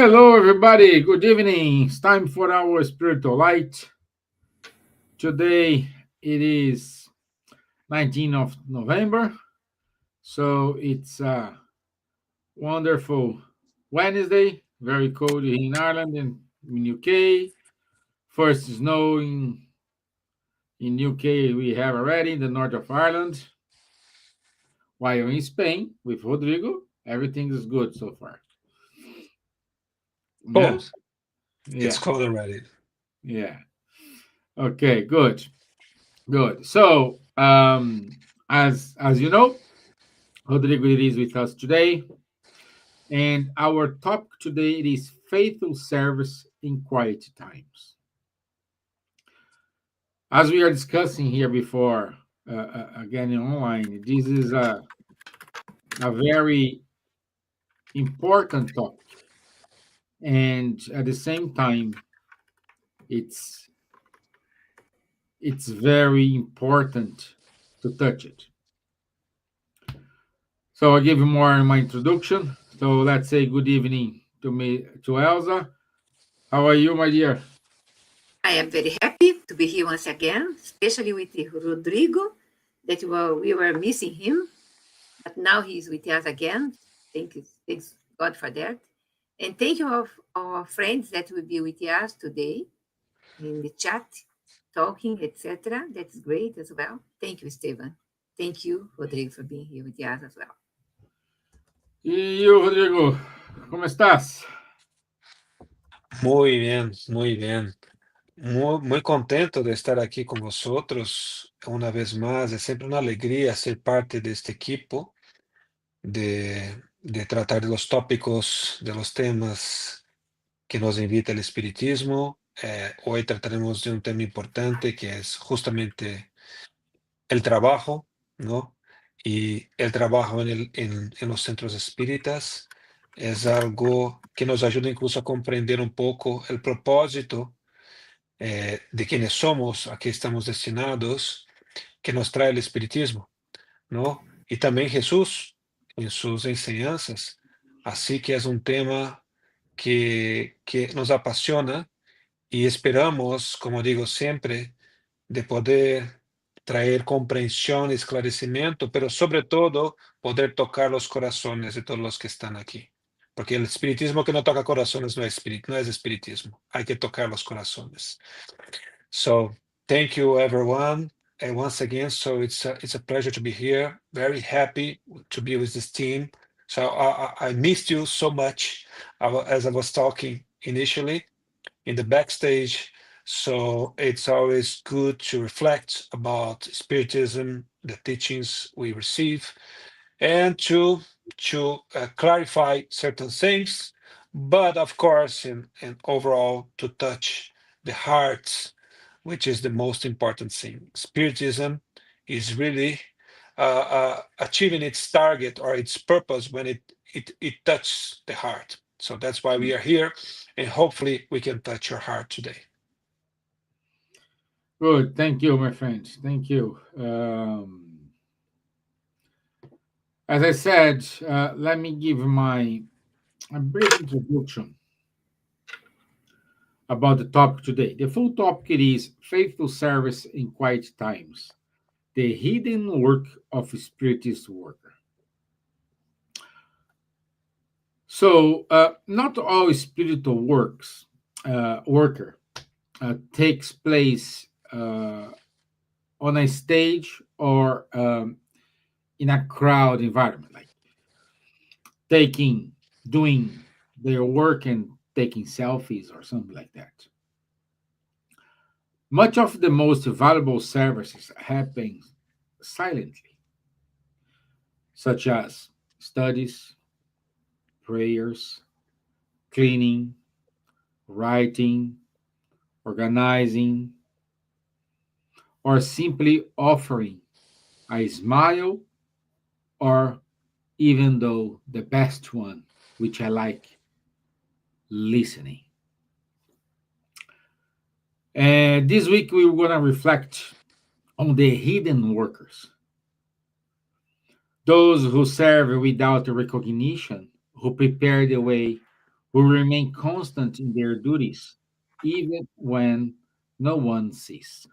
Hello, everybody. Good evening. It's time for our spiritual light. Today it is 19th of November, so it's a wonderful Wednesday. Very cold here in Ireland and in UK. First snow in UK we have already in the north of Ireland. While in Spain with Rodrigo, everything is good so far. Yeah, Cold. It's yeah, cold already. yeah. Okay, good. Good. So, as you know, Rodrigo is with us today, and our topic today is faithful service in quiet times. As we are discussing here before, again online, this is a very important topic, and at the same time, it's it's very important to touch it. So I'll give you more in my introduction. So let's say good evening to me to Elsa. How are you, my dear? I am very happy to be here once again, especially with Rodrigo, that we were missing him, but now he's with us again. Thanks God for that. And thank you of our friends that will be with us today in the chat, talking, etc. That's great as well. Thank you, Stevan. Thank you, Rodrigo, for being here with us as well. E eu, Rodrigo, como estás? Muy bien, muy bien. Muy contento de estar aquí con vosotros una vez más. Es siempre una alegría ser parte de este equipo, de tratar de los tópicos, de los temas que nos invita el espiritismo. Hoy trataremos de un tema importante que es justamente el trabajo, ¿no? Y el trabajo en los centros espíritas es algo que nos ayuda incluso a comprender un poco el propósito de quienes somos, a qué estamos destinados, que nos trae el espiritismo, ¿no? Y también Jesús en sus enseñanzas. Así que es un tema que nos apasiona y esperamos, como digo siempre, de poder traer comprensión, esclarecimiento, pero sobre todo poder tocar los corazones de todos los que están aquí. Porque el espiritismo que no toca corazones no es espiritismo. Hay que tocar los corazones. So thank you, everyone. And once again, so it's a pleasure to be here. Very happy to be with this team. So I missed you so much as I was talking initially in the backstage. So it's always good to reflect about Spiritism, the teachings we receive, and to clarify certain things, but of course, in overall, to touch the hearts, which is the most important thing. Spiritism is really achieving its target or its purpose when it touches the heart. So that's why we are here, and hopefully we can touch your heart today. Good. Thank you, my friends. Thank you. As I said, let me give my a brief introduction about the topic today. The full topic is faithful service in quiet times, the hidden work of a spiritist worker. So, not all spiritual worker takes place on a stage or in a crowd environment, like taking, doing their work and taking selfies or something like that. Much of the most valuable services happen silently, such as studies, prayers, cleaning, writing, organizing, or simply offering a smile, or even though the best one, which I like, listening. And this week we were going to reflect on the hidden workers, those who serve without recognition, who prepare the way, who remain constant in their duties, even when no one sees.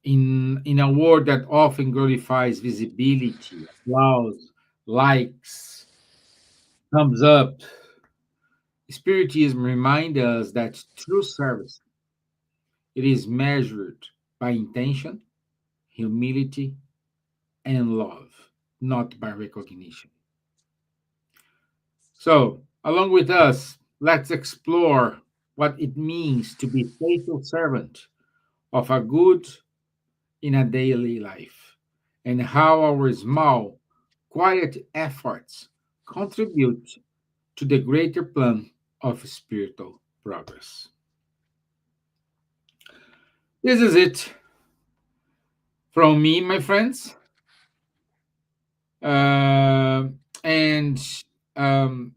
In a world that often glorifies visibility, applause, likes, thumbs up, Spiritism reminds us that true service it is measured by intention, humility, and love, not by recognition. So, along with us, let's explore what it means to be faithful servant of a good in a daily life, and how our small, quiet efforts contribute to the greater plan of spiritual progress. This is it from me, my friends. And um,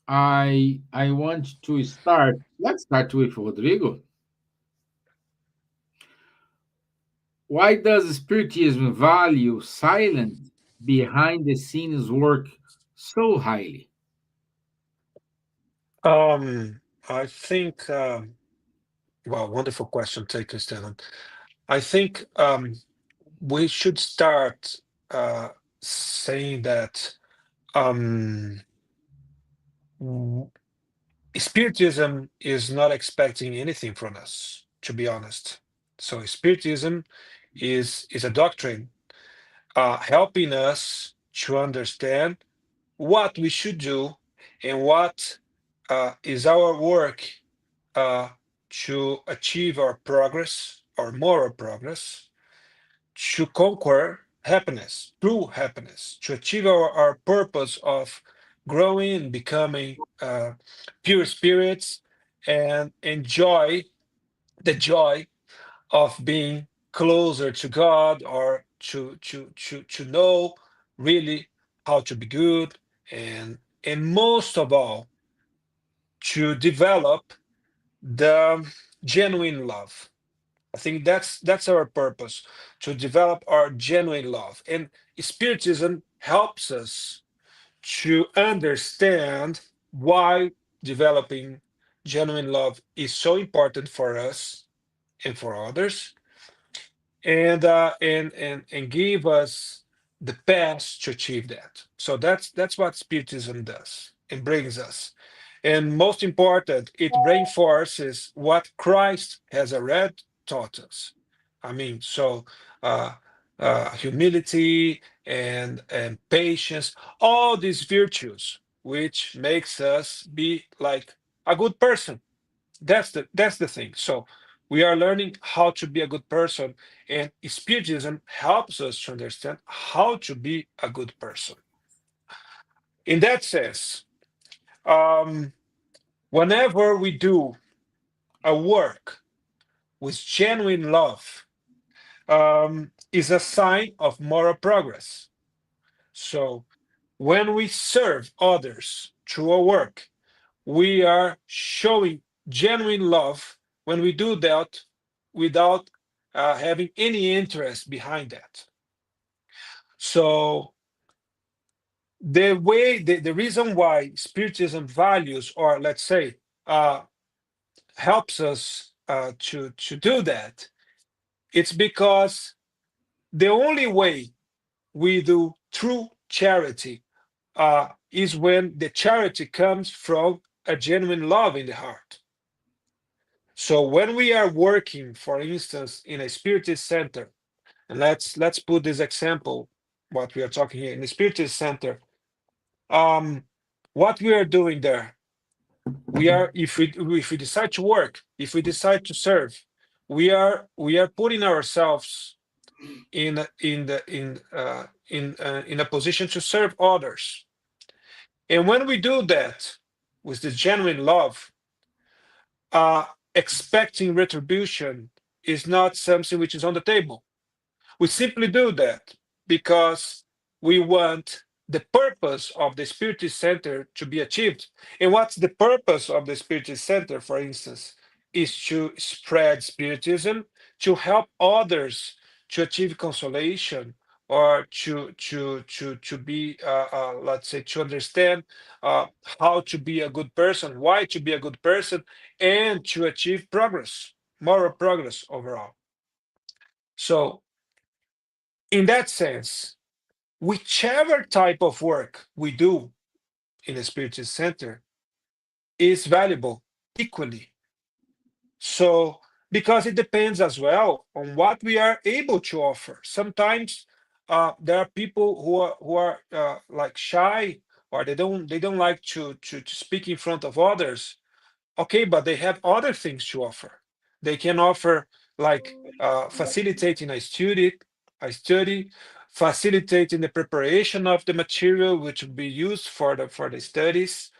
I want to start. Let's start with Rodrigo. Why does Spiritism value silent behind the scenes work so highly? Um, I think, well, wonderful question. Thank you, Stevan. I think we should start uh, saying that um, w- Spiritism is not expecting anything from us, to be honest. So Spiritism is a doctrine helping us to understand what we should do and what is our work uh, to achieve our progress, our moral progress, to conquer happiness, true happiness, to achieve our purpose of growing and becoming pure spirits and enjoy the joy of being closer to God or to know really how to be good and most of all to develop the genuine love. I think that's our purpose, to develop our genuine love. And Spiritism helps us to understand why developing genuine love is so important for us and for others, and give us the path to achieve that. So that's what Spiritism does and brings us. And most important, it reinforces what Christ has already taught us. I mean, so uh, humility and patience, all these virtues, which makes us be like a good person. That's the thing. So we are learning how to be a good person, and Spiritism helps us to understand how to be a good person. In that sense, um, whenever we do a work with genuine love, is a sign of moral progress. So when we serve others through our work, we are showing genuine love when we do that without having any interest behind that. So the reason why Spiritism values, or let's say, uh, helps us to do that, it's because the only way we do true charity is when the charity comes from a genuine love in the heart. So when we are working, for instance, in a Spiritist center, and let's put this example, what we are talking here in the Spiritist center, um, what we are doing there, we are if we decide to work, if we decide to serve, we are putting ourselves in a position to serve others. And when we do that with the genuine love, uh, expecting retribution is not something which is on the table. We simply do that because we want the purpose of the Spiritist Center to be achieved. And what's the purpose of the Spiritist Center, for instance, is to spread Spiritism, to help others to achieve consolation or to be let's say to understand how to be a good person, why to be a good person, and to achieve progress, moral progress overall. So in that sense, whichever type of work we do in a Spiritist center is valuable equally. So, because it depends as well on what we are able to offer. Sometimes there are people who are like shy, or they don't like to speak in front of others. Okay, but they have other things to offer. They can offer like facilitating a study, facilitating the preparation of the material which will be used for the studies,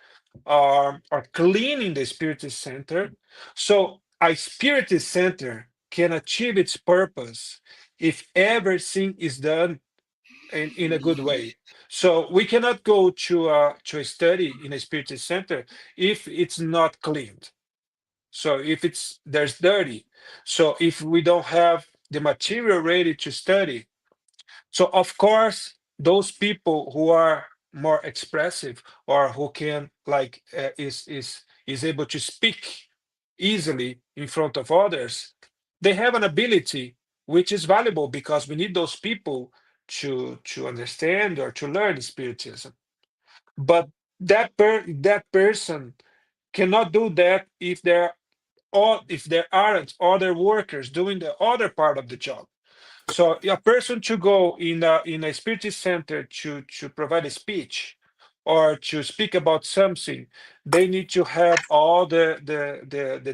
or cleaning the Spiritist center. So a Spiritist center can achieve its purpose if everything is done in a good way. So we cannot go to a study in a Spiritist center if it's not cleaned. So if there's dirty, so if we don't have the material ready to study, so of course, those people who are more expressive, or who can like is able to speak easily in front of others, they have an ability which is valuable, because we need those people to understand or to learn Spiritism. But that person cannot do that if there aren't other workers doing the other part of the job. So a person to go in a Spiritist center to provide a speech or to speak about something, they need to have all the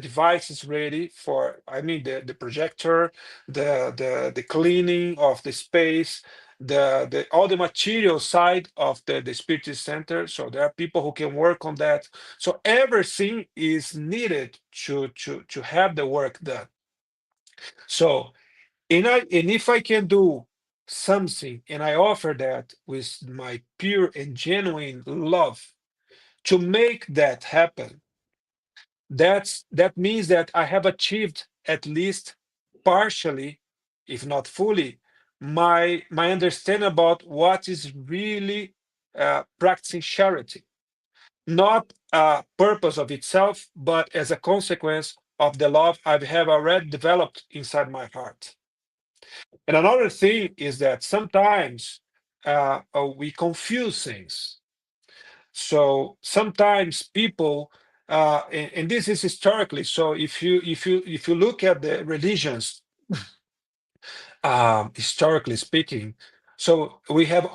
devices ready for, I mean, the projector, the cleaning of the space, the all the material side of the Spiritist center. So there are people who can work on that. So everything is needed to have the work done. So and if I can do something and I offer that with my pure and genuine love to make that happen, that means that I have achieved at least partially, if not fully, my understanding about what is really practicing charity, not a purpose of itself, but as a consequence of the love I have already developed inside my heart. And another thing is that sometimes we confuse things. So sometimes people, and this is historically. So if you look at the religions, historically speaking, so we have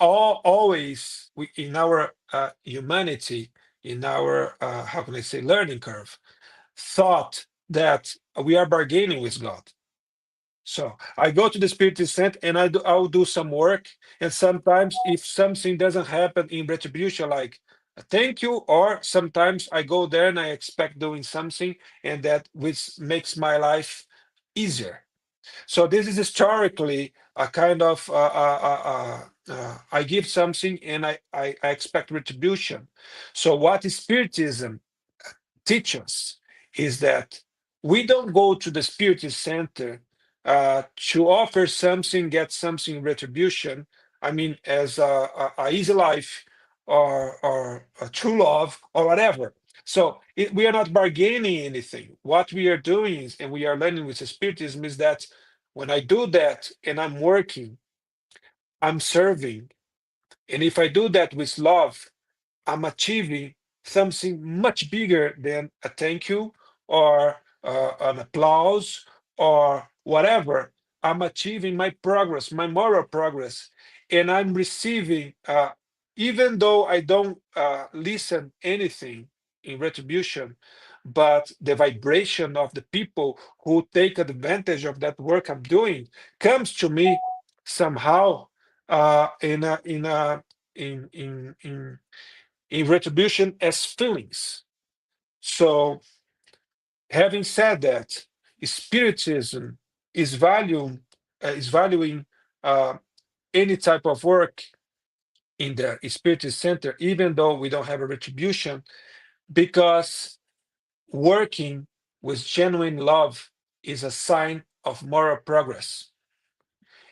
in our humanity, in our how can I say learning curve, thought that we are bargaining with God. So I go to the Spiritist center and I'll do some work. And sometimes if something doesn't happen in retribution, like a thank you, or sometimes I go there and I expect doing something, and that which makes my life easier. So this is historically a kind of I give something and I expect retribution. So what is Spiritism teach us is that we don't go to the Spiritist center to offer something, get something retribution. I mean, as a easy life, or a true love, or whatever. So we are not bargaining anything. What we are doing is, and we are learning with the Spiritism, is that when I do that and I'm working, I'm serving. And if I do that with love, I'm achieving something much bigger than a thank you, or an applause, or whatever. I'm achieving my progress, my moral progress, and I'm receiving, even though I don't listen anything in retribution, but the vibration of the people who take advantage of that work I'm doing comes to me somehow, in retribution as feelings. So, having said that, Spiritism is valuing uh, any type of work in the Spiritist center, even though we don't have a retribution, because working with genuine love is a sign of moral progress.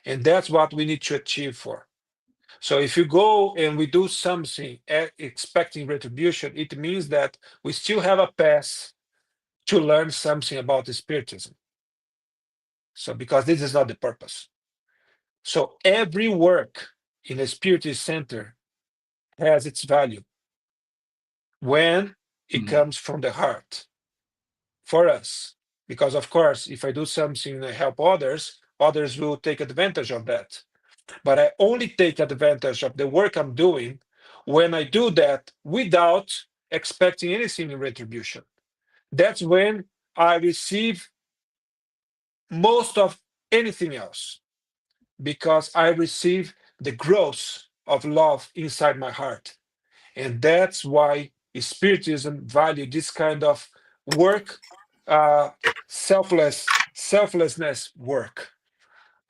And that's what we need to achieve for. So if you go and we do something expecting retribution, it means that we still have a path to learn something about the Spiritism. So because this is not the purpose. So every work in a Spiritist center has its value when it comes from the heart for us. Because of course, if I do something to help others, others will take advantage of that. But I only take advantage of the work I'm doing when I do that without expecting anything in retribution. That's when I receive most of anything else, because I receive the growth of love inside my heart. And that's why Spiritism value this kind of work, uh, selflessness work.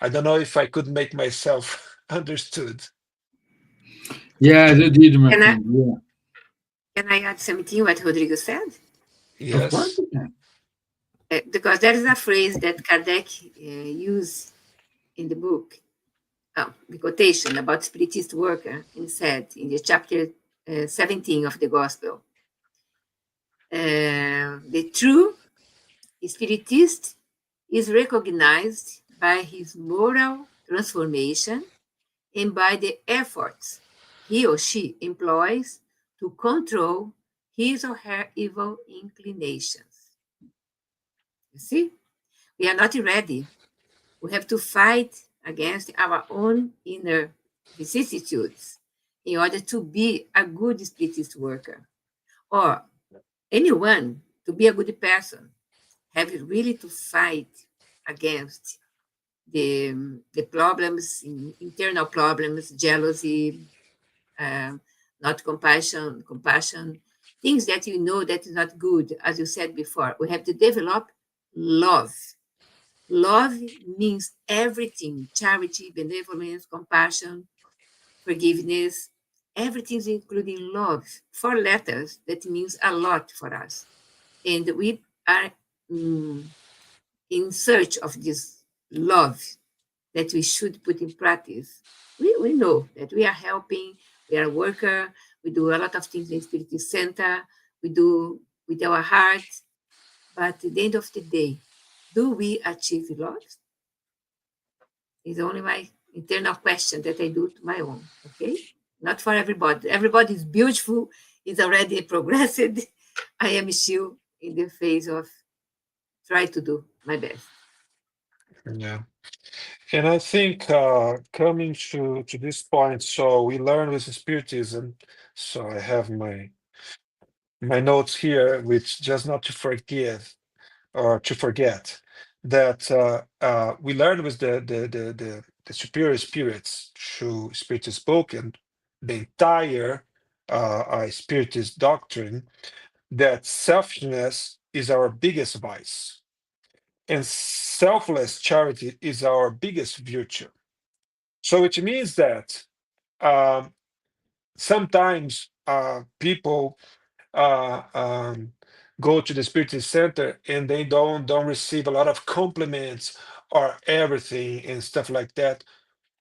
I don't know if I could make myself understood. Yeah, you did, my Can I, friend. Yeah, can I add something what Rodrigo said? of course Yes. you can. Because there is a phrase that Kardec used in the book, the quotation about Spiritist worker, and said in the chapter 17 of the Gospel, the true Spiritist is recognized by his moral transformation and by the efforts he or she employs to control his or her evil inclinations. You see, we are not ready. We have to fight against our own inner vicissitudes in order to be a good Spiritist worker, or anyone to be a good person. Have really to fight against the problems, internal problems, jealousy, uh, not compassion, things that you know that is not good. As you said before, we have to develop love. Love means everything: charity, benevolence, compassion, forgiveness. Everything's including love. Four letters that means a lot for us. And we are in search of this love that we should put in practice. We know that we are helping, we are a worker, we do a lot of things in Spiritist Center, we do with our heart, but at the end of the day, do we achieve love? Is only my internal question that I do to my own, okay? Not for everybody. Everybody is beautiful, is already progressed. I am still in the phase of try to do my best. Yeah. And I think coming to this point, so we learn with Spiritism. So I have my notes here, which just not to forgive or to forget that we learn with the superior spirits through Spiritist book and the entire Spiritist doctrine, that selfishness is our biggest vice and selfless charity is our biggest virtue. So it means that um, sometimes people uh, um, go to the Spiritist Center and they don't receive a lot of compliments or everything and stuff like that.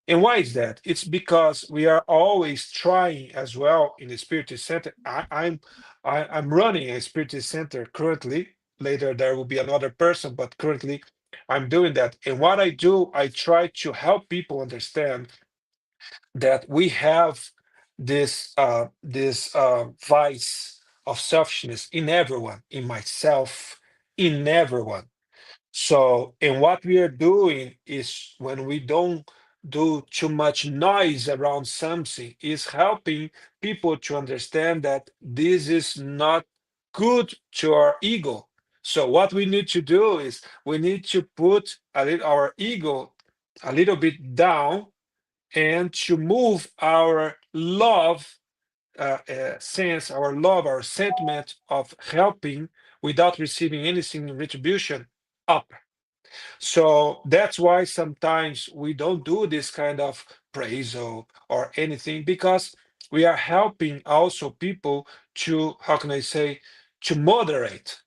And why is that? It's because we are always trying as well in the Spiritist Center. I'm running a Spiritist Center currently. Later there will be another person, but currently I'm doing that. And what I do, I try to help people understand that we have this vice of selfishness in everyone, in myself, in everyone. So, and what we are doing is when we don't do too much noise around something, is helping people to understand that this is not good to our ego. So, what we need to do is we need to put our ego a little bit down and to move our love sense, our love, our sentiment of helping without receiving anything in retribution up. So that's why sometimes we don't do this kind of praise or anything, because we are helping also people to, how can I say, to moderate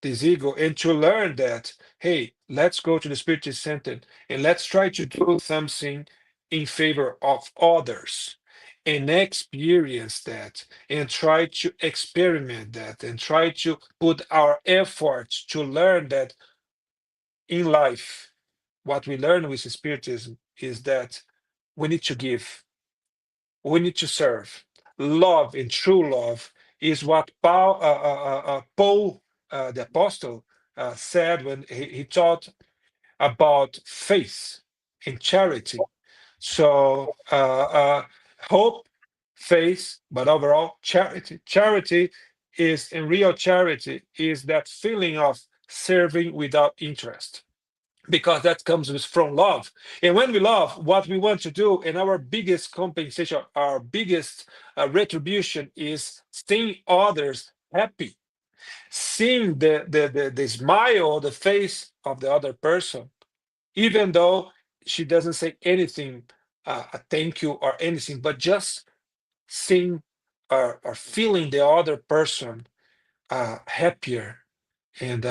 this ego and to learn that, hey, let's go to the Spiritist Center and let's try to do something in favor of others and experience that and try to experiment that and try to put our efforts to learn that in life. What we learn with Spiritism is that we need to give, we need to serve. Love and true love is what Paul the Apostle, said when he taught about faith and charity. So, hope, faith, but overall, charity. Charity is, in real charity, is that feeling of serving without interest, because that comes from love. And when we love, what we want to do, and our biggest compensation, our biggest retribution is seeing others happy, seeing the smile on the face of the other person, even though she doesn't say anything, a thank you or anything, but just seeing or feeling the other person happier and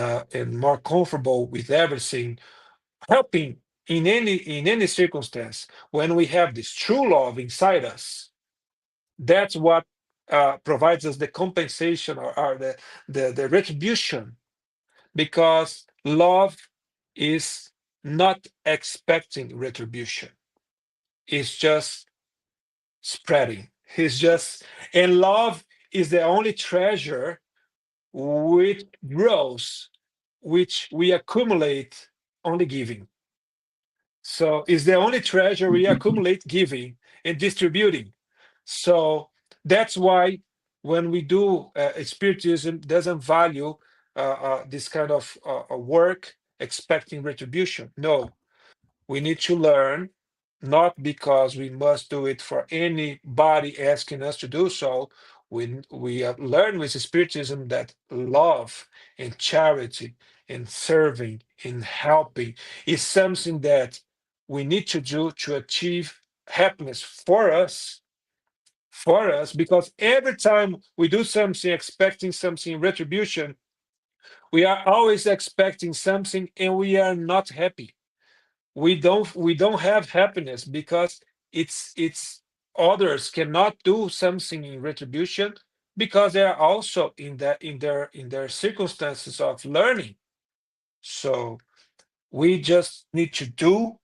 more comfortable with everything, helping in any circumstance. When we have this true love inside us, that's what provides us the compensation, or the retribution, because love is not expecting retribution. It's just spreading. It's just, and love is the only treasure which grows, which we accumulate only giving. So it's the only treasure we accumulate giving and distributing. So that's why when we do Spiritism doesn't value this kind of work expecting retribution. No, we need to learn, not because we must do it for anybody asking us to do so. We learn with Spiritism that love and charity and serving and helping is something that we need to do to achieve happiness for us, because every time we do something expecting something in retribution, we are always expecting something and we are not happy. We don't have happiness because it's others cannot do something in retribution, because they are also in their circumstances of learning. So we just need to do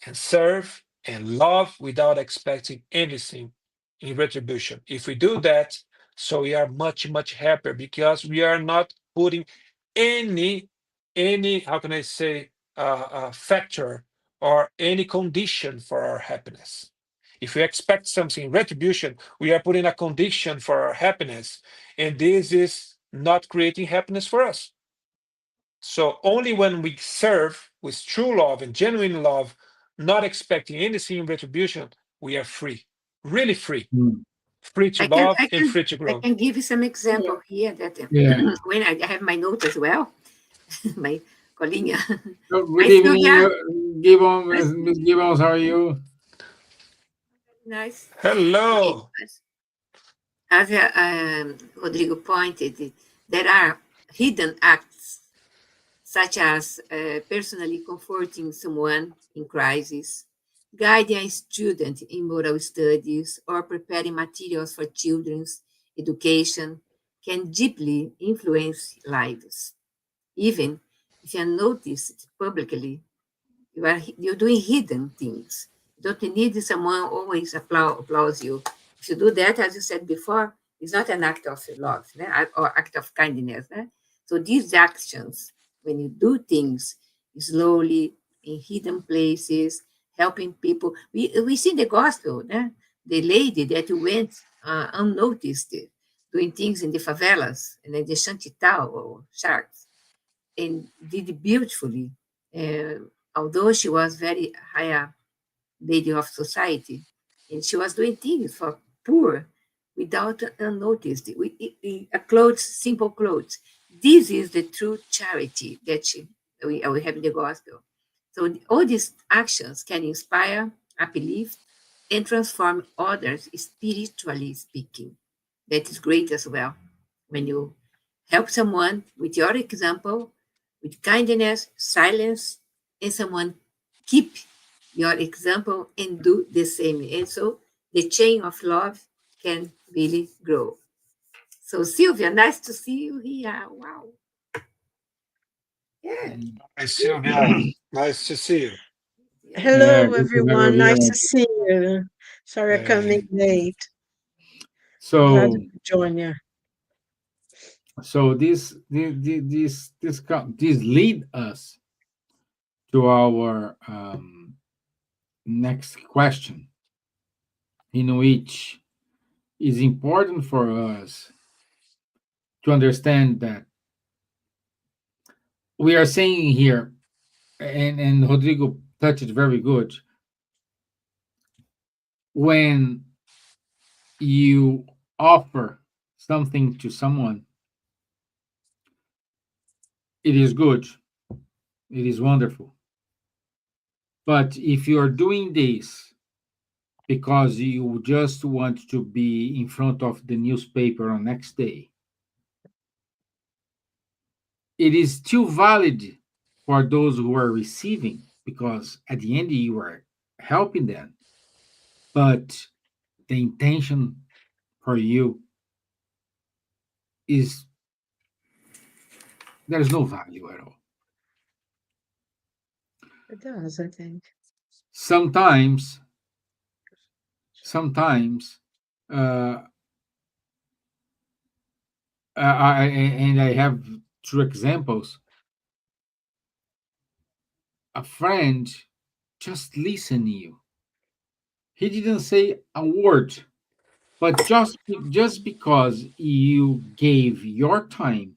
and serve and love without expecting anything in retribution. If we do that, so we are much, much happier, because we are not putting any, how can I say, factor or any condition for our happiness. If we expect something in retribution, we are putting a condition for our happiness, and this is not creating happiness for us. So only when we serve with true love and genuine love, not expecting anything in retribution, we are free, really free, Mm. free to I can, love I and can, free to I grow. can give you some example here that Yeah. when I have my note as well, my colinha. So, Hi, good evening, Silvia. Hi, Gibbons, Miss Silvia. Gibbons. How are you? Nice. Okay. Hello. As Rodrigo pointed, there are hidden acts such as personally comforting someone in crisis, guiding a student in moral studies, or preparing materials for children's education can deeply influence lives. Even if you are noticed publicly, you're doing hidden things. You don't need someone always applause you. If you do that, as you said before, it's not an act of love, né? Or act of kindness. Né? So these actions, when you do things slowly in hidden places, helping people, we see the gospel, né? The lady that went unnoticed, doing things in the favelas and in the Shantital or sharks, and did beautifully. Although she was very high lady of society, and she was doing things for poor without unnoticed. A clothes, simple clothes. This is the true charity that we have in the gospel. So all these actions can inspire, uplift, and transform others spiritually speaking. That is great as well. When you help someone with your example, with kindness, silence, and someone keep your example and do the same. And so the chain of love can really grow. So Silvia, nice to see you here. Wow. Yeah. Hi, Silvia. Nice to see you. Yeah. Yeah, Hello, good to have you everyone. Nice here. to see you. Sorry I coming late. Glad to So, join you. so this lead us to our next question, in which is important for us to understand that we are saying here, and Rodrigo touched it very good. When you offer something to someone, it is good, it is wonderful. But if you are doing this because you just want to be in front of the newspaper on next day, it is still valid for those who are receiving, because at the end you are helping them, but the intention for you is, there's no value at all. It does, I think. Sometimes uh, I have two examples. A friend just listened to you. He didn't say a word, but just because you gave your time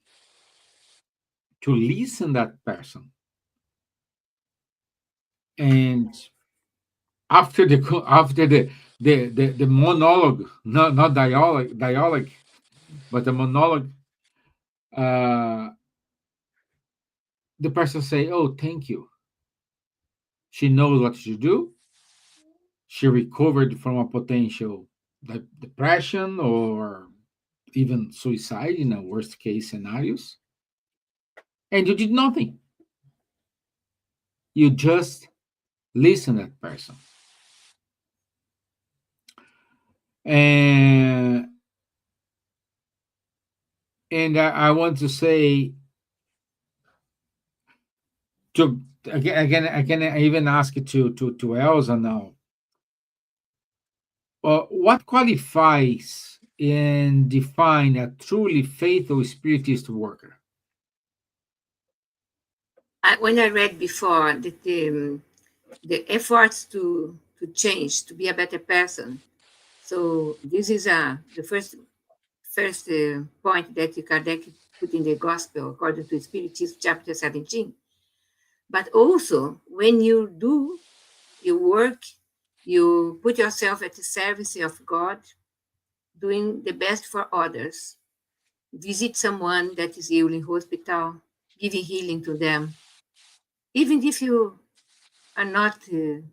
to listen that person, and after the monologue, not dialogue, but the monologue, uh, the person say, "Oh, thank you." She knows what to do. She recovered from a potential depression or even suicide in a worst case scenarios, and you did nothing. You just listen that person. And I want to say, to again I even ask it to Elsa now. What qualifies and define a truly faithful spiritist worker? When I read before that the efforts to change, to be a better person. So this is the first point that Kardec put in the Gospel according to Spiritism, chapter 17. But also, when you do your work, you put yourself at the service of God, doing the best for others. Visit someone that is ill in hospital, giving healing to them. Even if you are not, you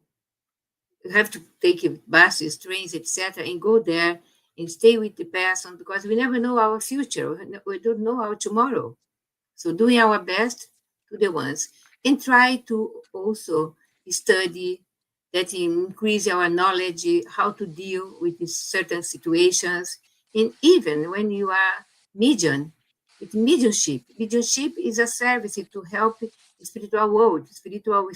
have to take buses, trains, etc., and go there and stay with the person, because we never know our future. We don't know our tomorrow. So doing our best to the ones, and try to also study that increase our knowledge how to deal with these certain situations. And even when you are medium, with mediumship is a service to help the spiritual world, spiritual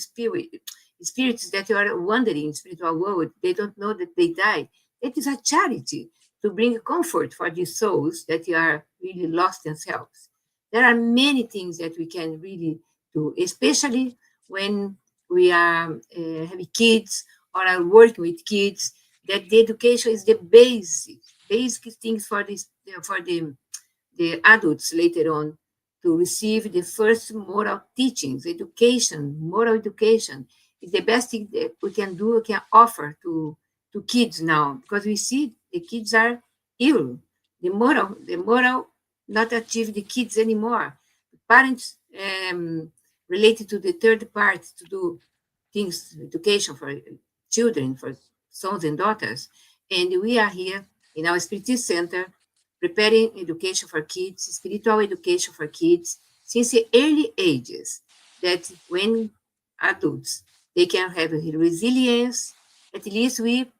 spirits that are wandering in spiritual world. They don't know that they died. It is a charity to bring comfort for these souls that are really lost themselves. There are many things that we can really do, especially when we are having kids or are working with kids. That the education is the basic things for this for the adults later on to receive the first moral teachings. Education, moral education is the best thing that we can do, we can offer to kids now, because we see the kids are ill. The moral not achieve the kids anymore. Parents related to the third part to do things, education for children, for sons and daughters. And we are here in our Spiritist Center preparing education for kids, spiritual education for kids, since the early ages, that when adults. They can have resilience. At least we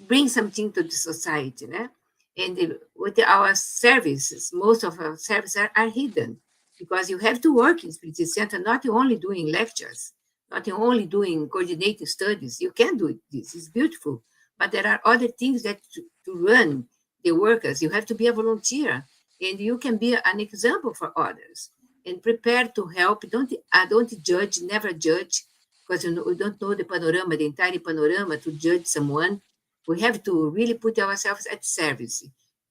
bring something to the society, né? And with our services, most of our services are hidden because you have to work in Spirit Center, not only doing lectures, not only doing coordinated studies. You can do this, it's beautiful. But there are other things that to run the workers, you have to be a volunteer and you can be an example for others and prepare to help. Don't judge, never judge, because we don't know the panorama, the entire panorama to judge someone. We have to really put ourselves at service.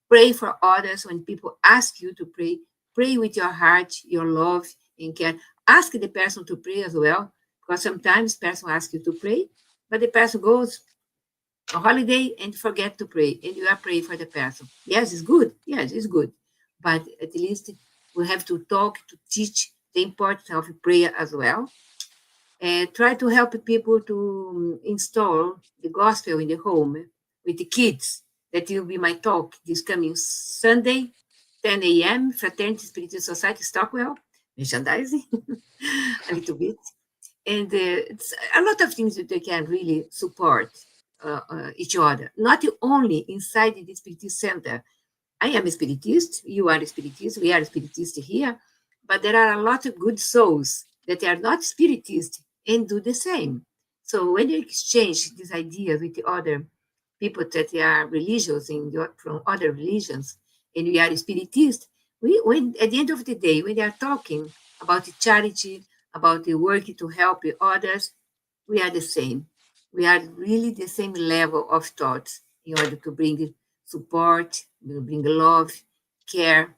Pray for others when people ask you to pray. Pray with your heart, your love, and care. Ask the person to pray as well, because sometimes person asks you to pray, but the person goes on holiday and forget to pray, and you are praying for the person. Yes, it's good. Yes, it's good. But at least we have to talk, to teach the importance of prayer as well. And try to help people to install the gospel in the home with the kids. That will be my talk this coming Sunday, 10 a.m., Fraternity Spiritist Society, Stockwell, merchandising, a little bit. And it's a lot of things that they can really support each other, not only inside the Spiritist Center. I am a Spiritist, you are a Spiritist, we are a Spiritist here, but there are a lot of good souls that are not Spiritist and do the same. So when you exchange these ideas with the other people that are religious from other religions, and we are Spiritist, when at the end of the day, when they are talking about the charity, about the work to help others, we are the same. We are really the same level of thoughts in order to bring support, bring love, care,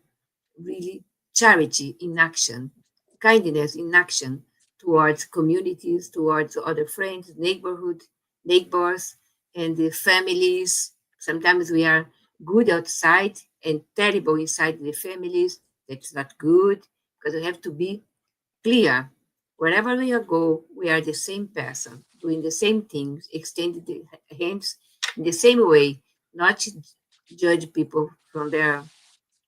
really charity in action, kindness in action towards communities, towards other friends, neighbors, and the families. Sometimes we are good outside and terrible inside the families. That's not good because we have to be clear. Wherever we go, we are the same person, doing the same things, extending the hands in the same way, not to judge people from their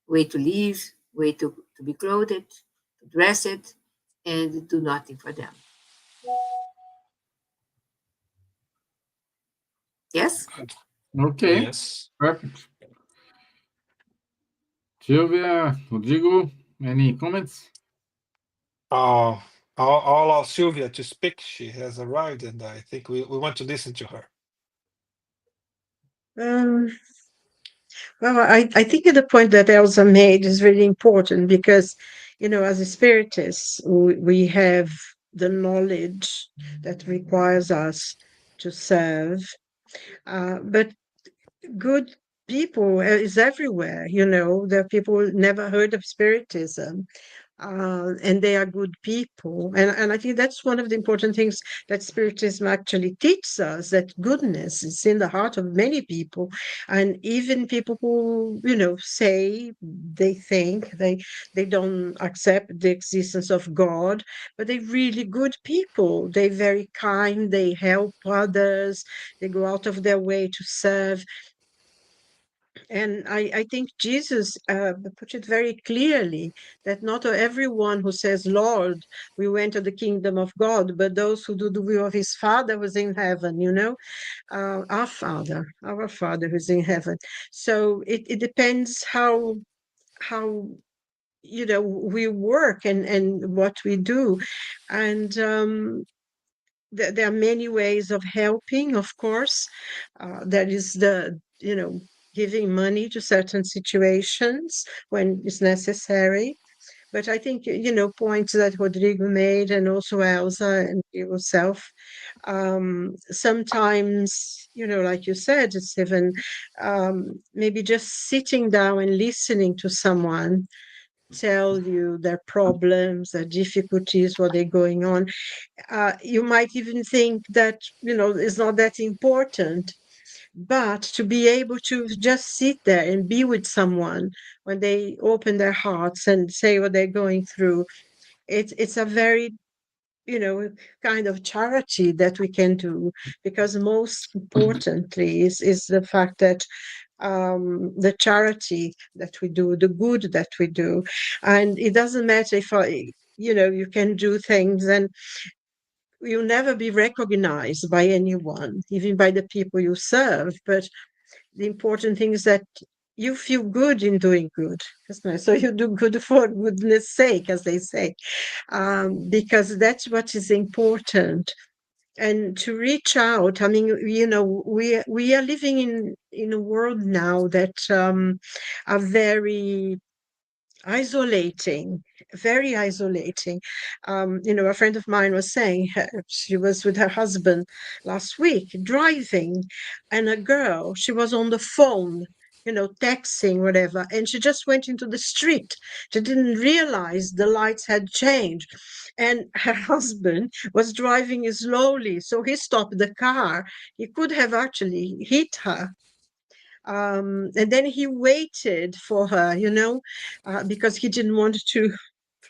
way to live, way to be clothed, to dress it, and do nothing for them. Yes? Okay, Yes. perfect. Silvia, Rodrigo, any comments? I'll allow Silvia to speak. She has arrived, and I think we want to listen to her. Um, well, I think the point that Elsa made is really important because, as a spiritist, we have the knowledge that requires us to serve. But good people is everywhere. There are people who never heard of Spiritism, and they are good people. And I think that's one of the important things that Spiritism actually teaches us, that goodness is in the heart of many people. And even people who, say they think they don't accept the existence of God, but they're really good people. They're very kind, they help others, they go out of their way to serve. And I think Jesus put it very clearly that not everyone who says, Lord, we went to the kingdom of God, but those who do the will of his Father who's in heaven, our Father who's in heaven. So it depends how we work and what we do. And there are many ways of helping, of course. There is giving money to certain situations when it's necessary. But I think, points that Rodrigo made and also Elsa and yourself, sometimes, like you said, Stevan, maybe just sitting down and listening to someone tell you their problems, their difficulties, what they're going on. You might even think that, it's not that important. But to be able to just sit there and be with someone when they open their hearts and say what they're going through, it's a very, kind of charity that we can do, because most importantly is the fact that the charity that we do, the good that we do. And it doesn't matter if you can do things, and you'll never be recognized by anyone, even by the people you serve. But the important thing is that you feel good in doing good. So you do good for goodness sake, as they say, because that's what is important. And to reach out, I mean, we are living in a world now that are very isolating, very isolating. A friend of mine was saying she was with her husband last week driving, and a girl, she was on the phone, texting, whatever, and she just went into the street. She didn't realize the lights had changed. And her husband was driving slowly, so he stopped the car. He could have actually hit her, and then he waited for her, because he didn't want to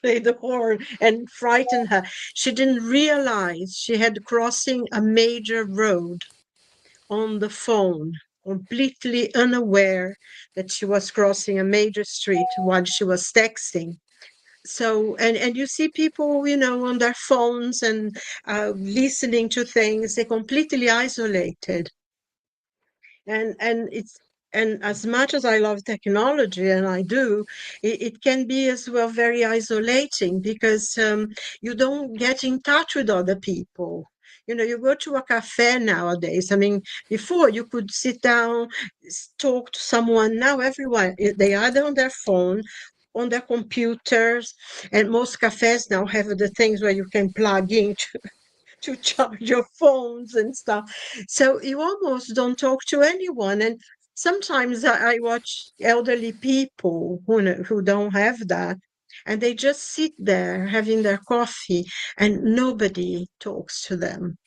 play the horn and frighten her. She didn't realize she had crossing a major road on the phone, completely unaware that she was crossing a major street while she was texting. So, and you see people, on their phones and listening to things, they're completely isolated. And as much as I love technology, and I do, it can be as well very isolating, because you don't get in touch with other people. You go to a cafe nowadays. I mean, before you could sit down, talk to someone. Now everyone, they either on their phone, on their computers, and most cafes now have the things where you can plug in to charge your phones and stuff. So you almost don't talk to anyone. And sometimes I watch elderly people who don't have that, and they just sit there having their coffee, and nobody talks to them,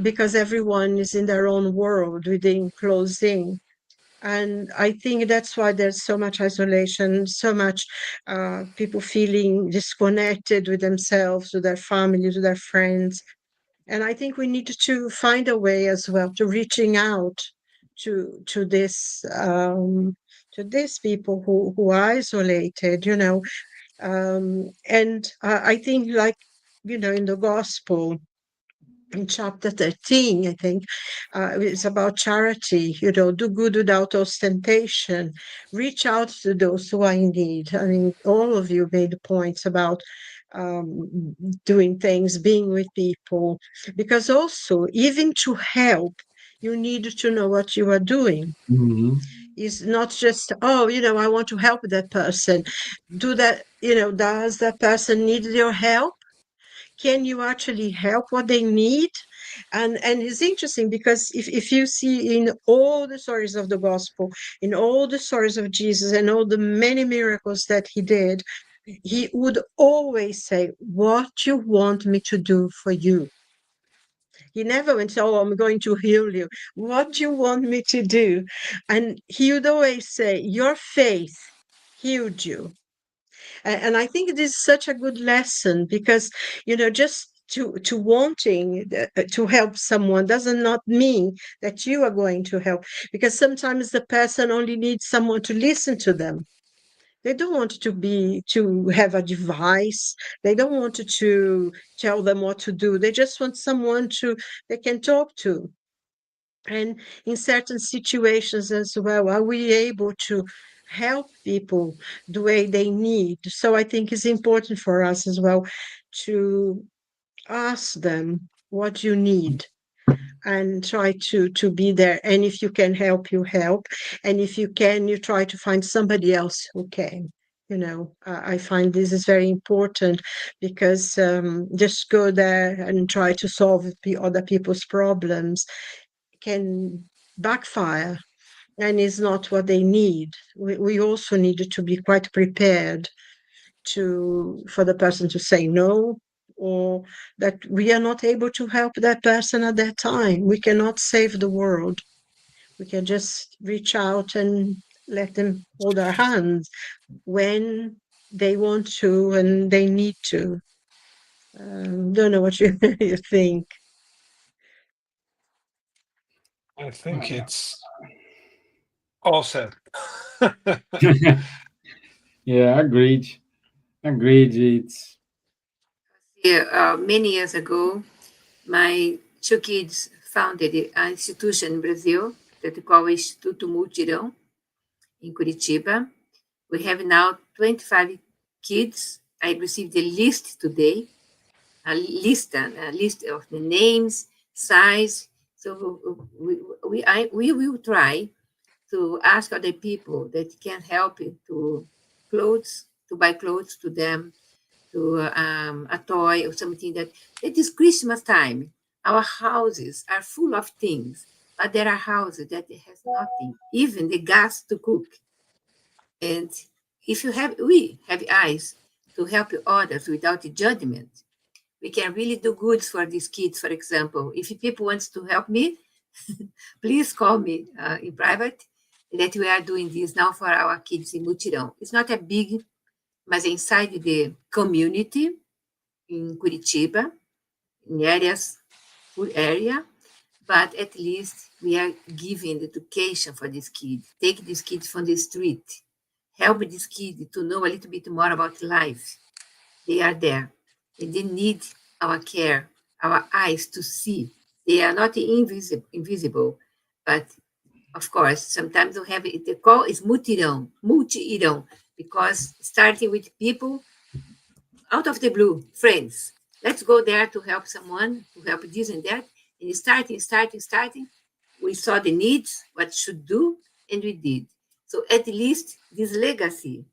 because everyone is in their own world within closed in. And I think that's why there's so much isolation, so much people feeling disconnected with themselves, with their families, with their friends. And I think we need to find a way as well to reaching out to this to these people who are isolated, and I think, like, in the gospel, in chapter 13, I think, it's about charity, do good without ostentation, reach out to those who are in need. I mean, all of you made points about doing things, being with people, because also, even to help, you need to know what you are doing. Mhm. It's not just, oh, I want to help that person. Do that, does that person need your help? Can you actually help what they need? And it's interesting, because if you see in all the stories of the gospel, in all the stories of Jesus and all the many miracles that he did, he would always say, what you want me to do for you. He never went, oh, I'm going to heal you. What you want me to do? And he would always say, your faith healed you. And I think it is such a good lesson, because, just to wanting to help someone does not mean that you are going to help, because sometimes the person only needs someone to listen to them. They don't want to have a device. They don't want to tell them what to do. They just want someone they can talk to. And in certain situations as well, are we able to help people the way they need? So I think it's important for us as well to ask them what you need, and try to be there. And if you can help, you help. And if you can, you try to find somebody else who can. I find this is very important, because just go there and try to solve other people's problems can backfire, and is not what they need. We also needed to be quite prepared for the person to say no, or that we are not able to help that person at that time. We cannot save the world. We can just reach out and let them hold our hands when they want to and they need to. Don't know what you, you think. I think it's all said. Yeah, agreed. Agreed. It's Yeah, many years ago, My two kids founded an institution in Brazil that we call Instituto Multirão in Curitiba. We have now 25 kids. I received a list today, a list of the names, size. So we will try to ask other people that can help to buy clothes to them, to a toy or something that it is Christmas time. Our houses are full of things, but there are houses that has nothing, even the gas to cook. And if we have eyes to help others without judgment, we can really do good for these kids. For example, if people want to help me, please call me in private. That we are doing this now for our kids in Mutirão. It's not a big, but inside the community in Curitiba, in areas, full area, but at least we are giving education for these kids. Take these kids from the street, help these kids to know a little bit more about life. They are there. And they need our care, our eyes to see. They are not invisible, but of course, sometimes we have it. The call is multirão, because starting with people out of the blue, friends. Let's go there to help someone, to help this and that. And starting, we saw the needs, what should do, and we did. So at least this legacy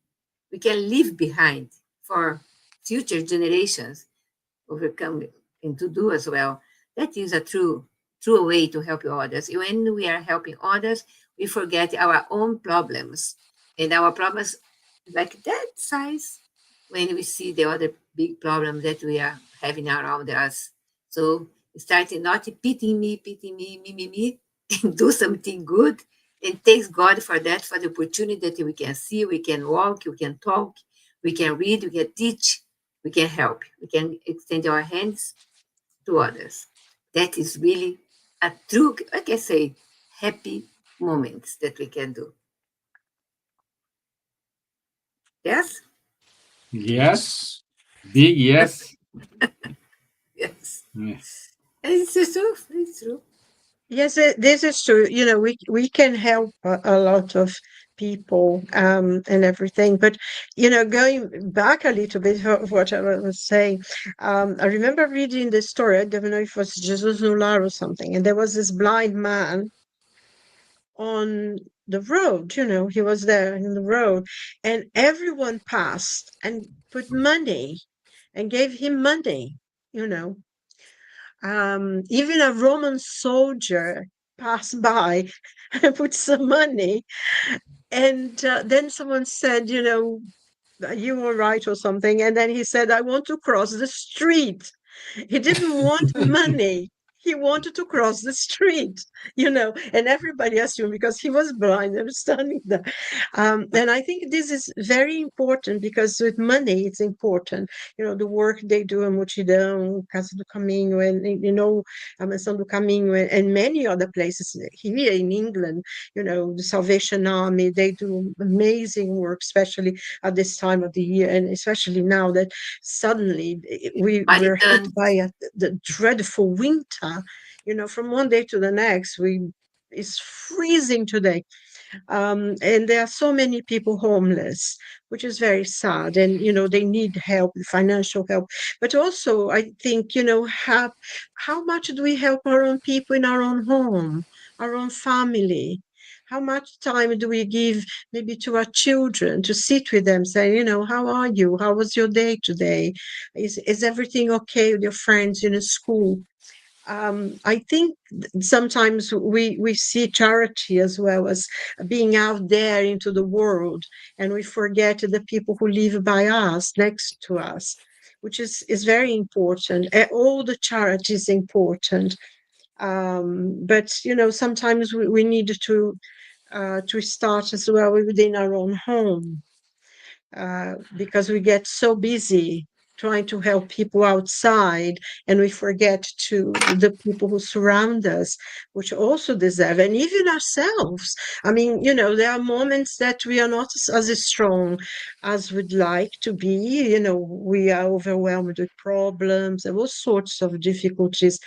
we can leave behind for future generations overcome and to do as well. That is a true way to help others. When we are helping others, we forget our own problems. And our problems like that size when we see the other big problem that we are having around us. So starting not pitying me, me, and do something good. And thanks God for that, for the opportunity that we can see, we can walk, we can talk, we can read, we can teach, we can help, we can extend our hands to others. That is really a true, like I say, happy moments that we can do. Yes? Yes. Big yes. Yes. Yeah. It's true. It's true. Yes, this is true. You know, we can help a lot of people and everything. But you know, going back a little bit of what I was saying, I remember reading the story. I don't know if it was Jesus Nular or something, and there was this blind man on the road. You know, he was there in the road, and everyone passed and put money and gave him money. You know, even a Roman soldier passed by and put some money. And then someone said, you know, "Are you all right or something?" And then he said, "I want to cross the street." He didn't want money. He wanted to cross the street, you know, and everybody assumed because he was blind and standing there. And I think this is very important because with money, it's important. You know, the work they do in Multidão, Casa do Caminho, and, you know, a Mansão do Caminho, and many other places here in England, you know, the Salvation Army, they do amazing work, especially at this time of the year, and especially now that suddenly we're hit by the dreadful winter. You know, from one day to the next, it's freezing today. And there are so many people homeless, which is very sad. And, you know, they need help, financial help. But also, I think, you know, how much do we help our own people in our own home, our own family? How much time do we give maybe to our children to sit with them, say, you know, how are you? How was your day today? Is everything okay with your friends in school? I think sometimes we see charity as well as being out there into the world, and we forget the people who live by us, next to us, which is very important. All the charity is important, but you know, sometimes we need to start as well within our own home, because we get so busy trying to help people outside, and we forget to the people who surround us, which also deserve, and even ourselves. I mean, there are moments that we are not as strong as we'd like to be. We are overwhelmed with problems and all sorts of difficulties.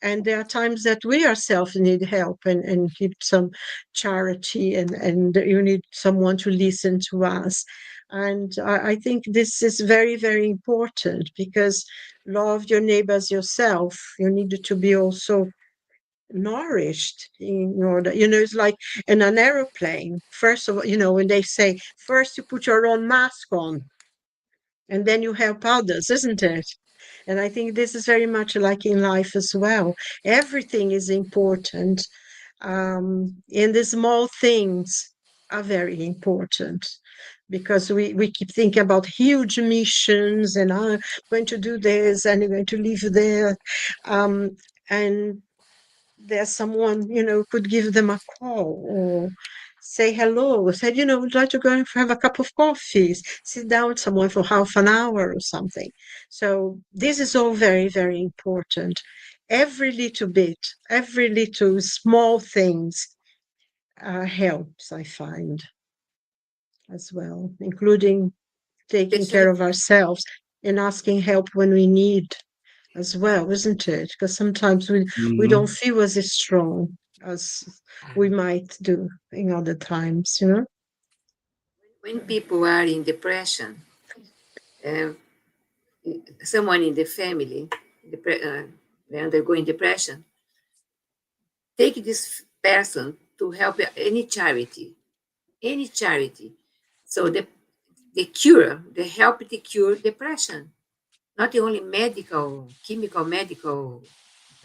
And there are times that we ourselves need help and need some charity, and you need someone to listen to us. And I think this is very, very important, because love your neighbors yourself. You need to be also nourished in order, it's like in an aeroplane. First of all, when they say first you put your own mask on and then you help others, isn't it? And I think this is very much like in life as well. Everything is important. And the small things are very important, because we keep thinking about huge missions, and I'm going to do this and I'm going to live there. And there's someone, could give them a call or say hello, said, would like to go and have a cup of coffee, sit down with someone for half an hour or something. So this is all very, very important. Every little bit, every little small things helps, I find, as well, including taking care of ourselves and asking help when we need as well, isn't it? Because sometimes we don't feel as strong as we might do in other times, When people are in depression, someone in the family, they're undergoing depression, take this person to help any charity. So they help to cure depression. Not only chemical medical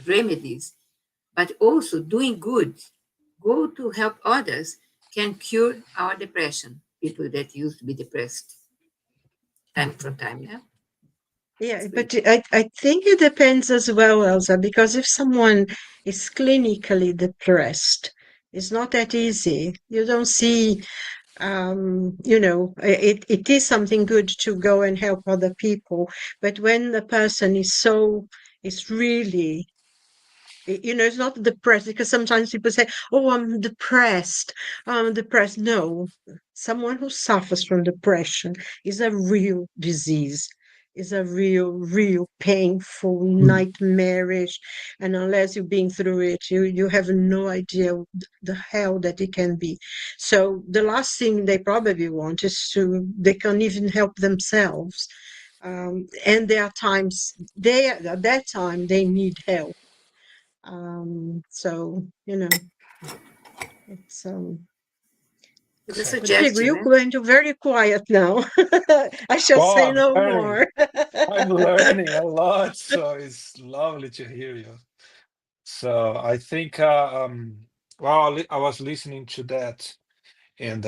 remedies, but also doing good. Go to help others can cure our depression. People that used to be depressed time from time, yeah. Yeah, but I think it depends as well, Elsa, because if someone is clinically depressed, it's not that easy. You don't see, it is something good to go and help other people. But when the person is really, it's not depressed, because sometimes people say, oh, I'm depressed. I'm depressed. No, someone who suffers from depression is a real disease, is a real, real painful, nightmarish. And unless you've been through it, you have no idea the hell that it can be. So the last thing they probably want is they can't even help themselves. And there are times at that time they need help. So, it's The Rodrigo, suggestion, you're going to very quiet now. I shall say Well, no more. I'm learning a lot, so it's lovely to hear you. So I think, well, I was listening to that, and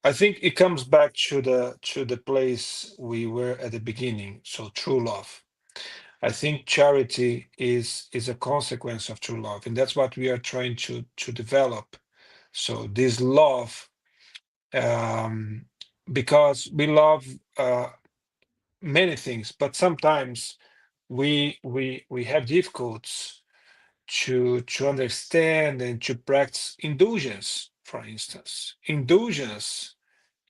I think it comes back to the place we were at the beginning. So true love. I think charity is a consequence of true love, and that's what we are trying to develop. So this love, um, because we love many things, but sometimes we have difficulties to understand and to practice indulgence. For instance, indulgence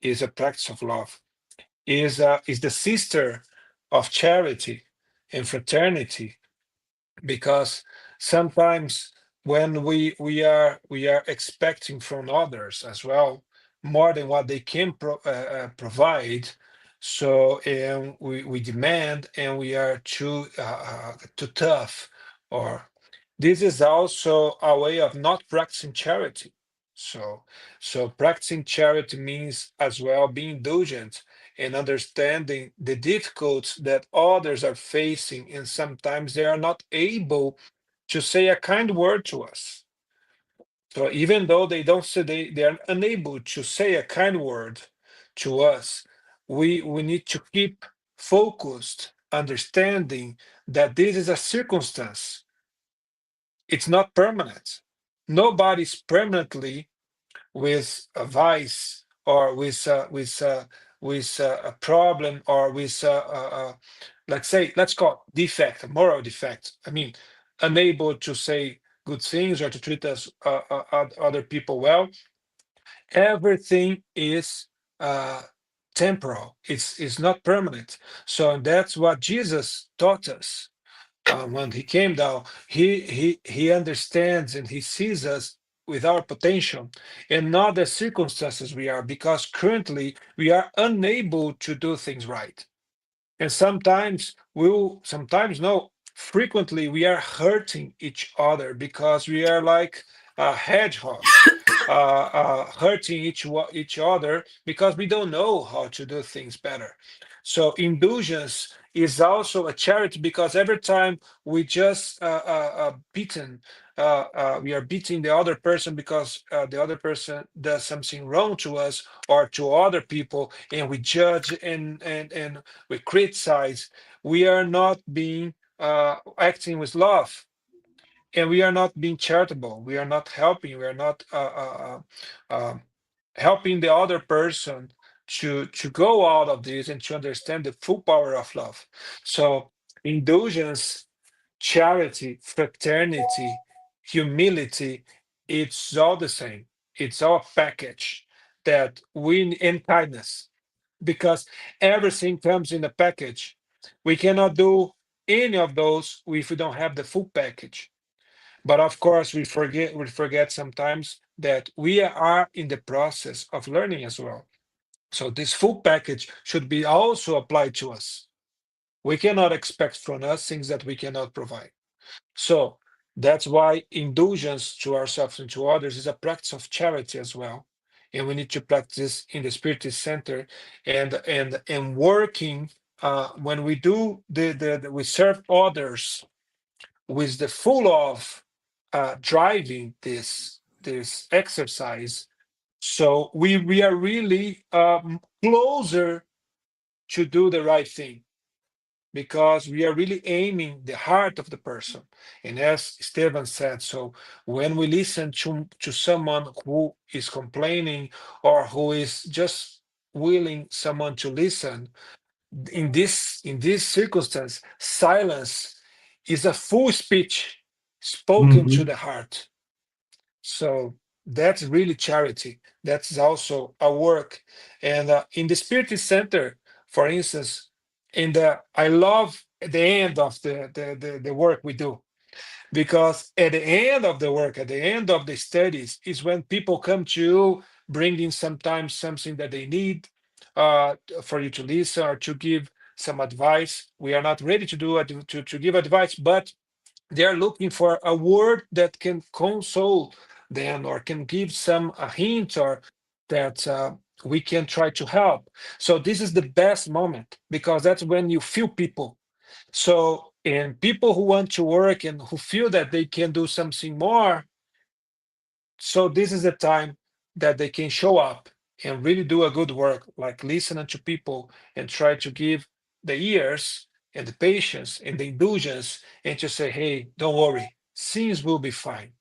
is a practice of love. Is the sister of charity and fraternity, because sometimes when we are expecting from others as well more than what they can provide, so we demand, and we are too tough, or this is also a way of not practicing charity. So practicing charity means as well being indulgent and understanding the difficulties that others are facing, and sometimes they are not able to say a kind word to us. So even though they don't say, they are unable to say a kind word to us, we need to keep focused, understanding that this is a circumstance. It's not permanent. Nobody's permanently with a vice, or with a problem, or with let's say, let's call it defect, a moral defect. I mean, unable to say good things or to treat us other people well. Everything is temporal. It's not permanent. So that's what Jesus taught us when he came down. He understands and he sees us with our potential and not the circumstances we are, because currently we are unable to do things right. And sometimes no, frequently we are hurting each other because we are like hedgehogs, hurting each other because we don't know how to do things better. So indulgence is also a charity, because every time we just we are beating the other person because the other person does something wrong to us or to other people, and we judge and we criticize. We are not being acting with love, and we are not being charitable. We are not helping. We are not helping the other person to go out of this and to understand the full power of love. So indulgence, charity, fraternity, humility, it's all the same. It's all a package that we, and kindness, because everything comes in a package. We cannot do any of those if we don't have the full package. But of course, we forget sometimes that we are in the process of learning as well. So this full package should be also applied to us. We cannot expect from us things that we cannot provide. So that's why indulgence to ourselves and to others is a practice of charity as well. And we need to practice in the Spiritist Center, and working when we do we serve others with the full of driving this exercise. So we are really closer to do the right thing, because we are really aiming the heart of the person. And as Stevan said, so when we listen to someone who is complaining, or who is just willing someone to listen, in this circumstance, silence is a full speech spoken to Mhm. the heart. So that's really charity. That's also a work. And in the Spiritist Center, for instance, I love the end of the work we do, because at the end of the work, at the end of the studies, is when people come to you, bringing sometimes something that they need for you to listen or to give some advice. We are not ready to give advice, but they are looking for a word that can console them, or can give some a hint, or that we can try to help. So this is the best moment, because that's when you feel people. So, and people who want to work and who feel that they can do something more, so this is the time that they can show up and really do a good work, like listening to people and try to give the ears and the patience and the indulgence, and to say, hey, don't worry, things will be fine.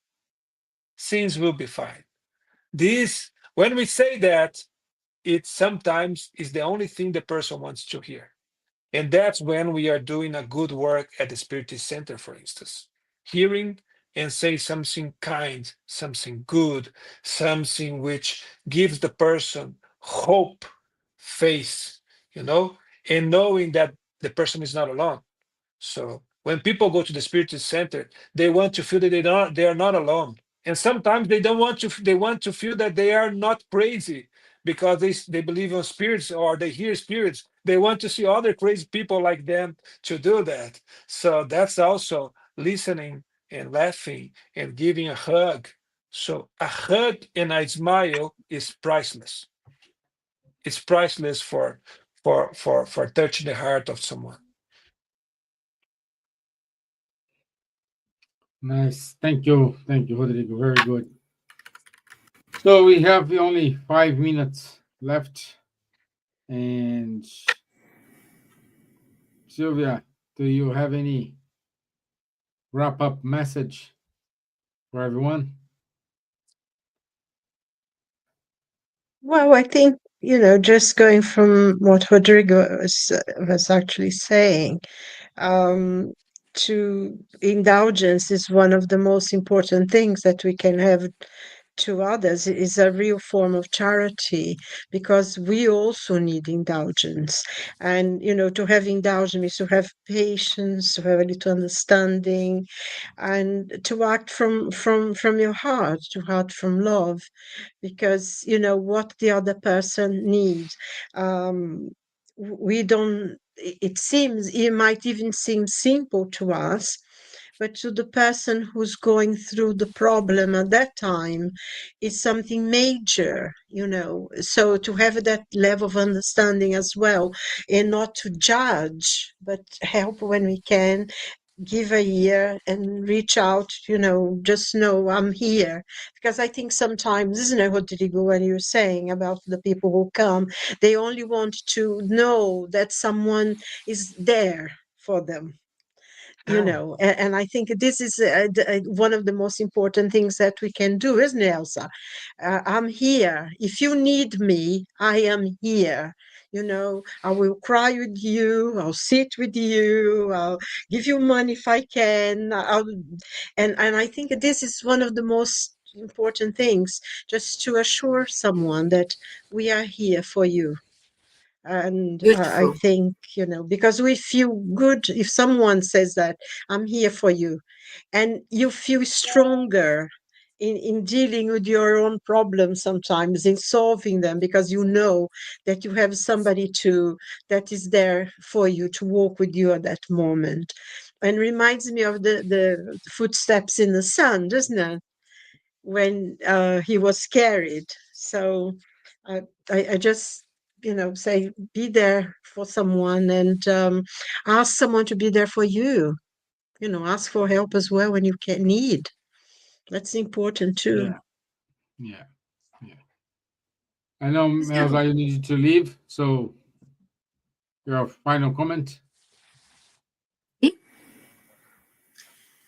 Things will be fine. This, when we say that, it sometimes is the only thing the person wants to hear. And that's when we are doing a good work at the Spiritist Center, for instance. Hearing and say something kind, something good, something which gives the person hope, faith, you know, and knowing that the person is not alone. So when people go to the Spiritist Center, they want to feel that they are not alone. And sometimes they want to feel that they are not crazy, because they believe in spirits, or they hear spirits. They want to see other crazy people like them to do that. So that's also listening and laughing and giving a hug. So a hug and a smile is priceless. It's priceless for touching the heart of someone. Nice. Thank you, Rodrigo. Very good. So we have only 5 minutes left. And Silvia, do you have any wrap up message for everyone? Well, I think just going from what Rodrigo was actually saying, um, to indulgence is one of the most important things that we can have to others. It is a real form of charity because we also need indulgence. And, to have indulgence is to have patience, to have a little understanding, and to act from your heart, to act from love, because what the other person needs. We don't, it seems, it might even seem simple to us, but to the person who's going through the problem at that time is something major. So to have that level of understanding as well, and not to judge, but help when we can, give a ear and reach out, just know I'm here. Because I think sometimes, isn't it, Rodrigo, when you're saying about the people who come, they only want to know that someone is there for them. And I think this is one of the most important things that we can do, isn't it, Elsa? I'm here. If you need me, I am here. I will cry with you. I'll sit with you. I'll give you money if I can. And I think this is one of the most important things, just to assure someone that we are here for you. And I Beautiful. think, because we feel good if someone says that, I'm here for you. And you feel stronger in dealing with your own problems sometimes, in solving them, because you know that you have somebody that is there for you, to walk with you at that moment. And reminds me of the footsteps in the sun, doesn't it? When he was carried. So I just, say, be there for someone, and ask someone to be there for you. Ask for help as well when you can need. That's important too. Yeah, yeah, yeah. I know, So, Elsa, you needed to leave, so your final comment.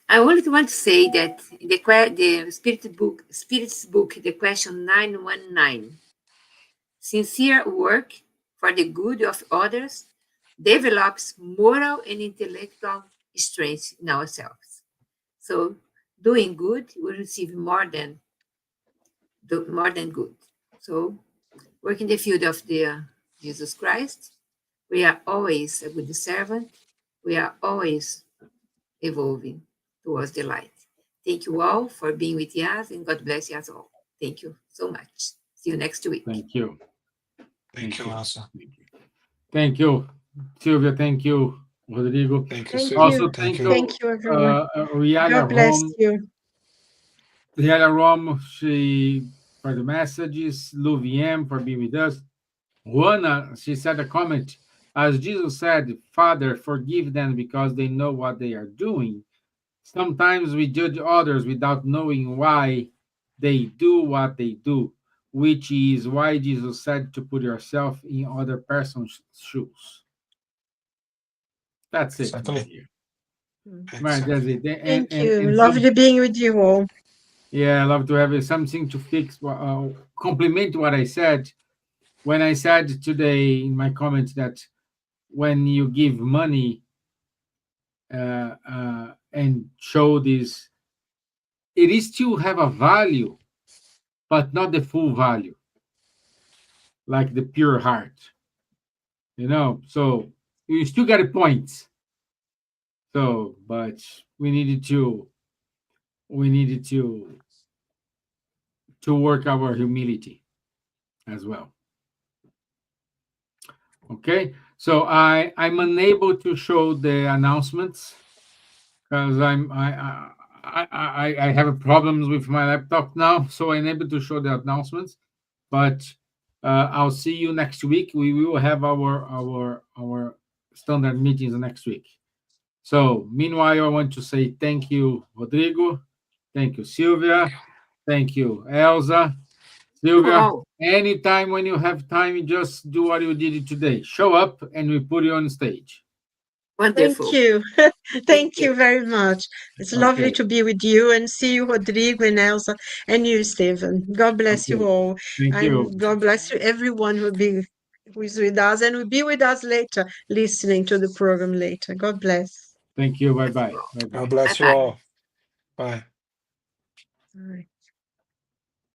I only want to say that the Spirit's book, the question 919, sincere work for the good of others develops moral and intellectual strength in ourselves. So, doing good will receive more than good. So, work in the field of the Jesus Christ, we are always a good servant. We are always evolving towards the light. Thank you all for being with us, and God bless you all. Thank you so much. See you next week. Thank you. Thank you, Elsa. Thank you. Thank you, Silvia. Thank you, Rodrigo. Thank you, Thank Silvia. you. Also, Thank thank you. you, Thank you, everyone. Rihanna God bless Rom. you. Rihanna Rom, she for the messages. Luviem for being with us. Juana, she said a comment. As Jesus said, Father, forgive them because they know what they are doing. Sometimes we judge others without knowing why they do what they do, which is why Jesus said to put yourself in other person's shoes. That's it, my Exactly. dear. Right, that's Exactly. it. And Thank and you. and so Lovely being with you all. yeah, I love to have something to fix. Compliment what I said when I said today in my comments that when you give money and show this, it is to have a value, but not the full value, like the pure heart. So you still got a point. So, but we needed to work our humility as well. Okay, so I'm unable to show the announcements because I have problems with my laptop now, so I'm able to show the announcements. But I'll see you next week. We will have our standard meetings next week. So meanwhile, I want to say thank you, Rodrigo. Thank you, Thank Silvia. you. Thank you, Elsa. You Silvia, all. anytime when you have time, you just do what you did today. Show up and we put you on stage. Thank Wonderful. you. Thank you very much. It's lovely Okay. to be with you and see you, Rodrigo and Elsa, and you, Stevan. God bless you Okay. all. Thank you. And God bless you, everyone who is with us and will be with us later, listening to the program later. God bless. Thank you. Bye bye. Bye God bye. bless you Bye-bye. all. Bye. All right.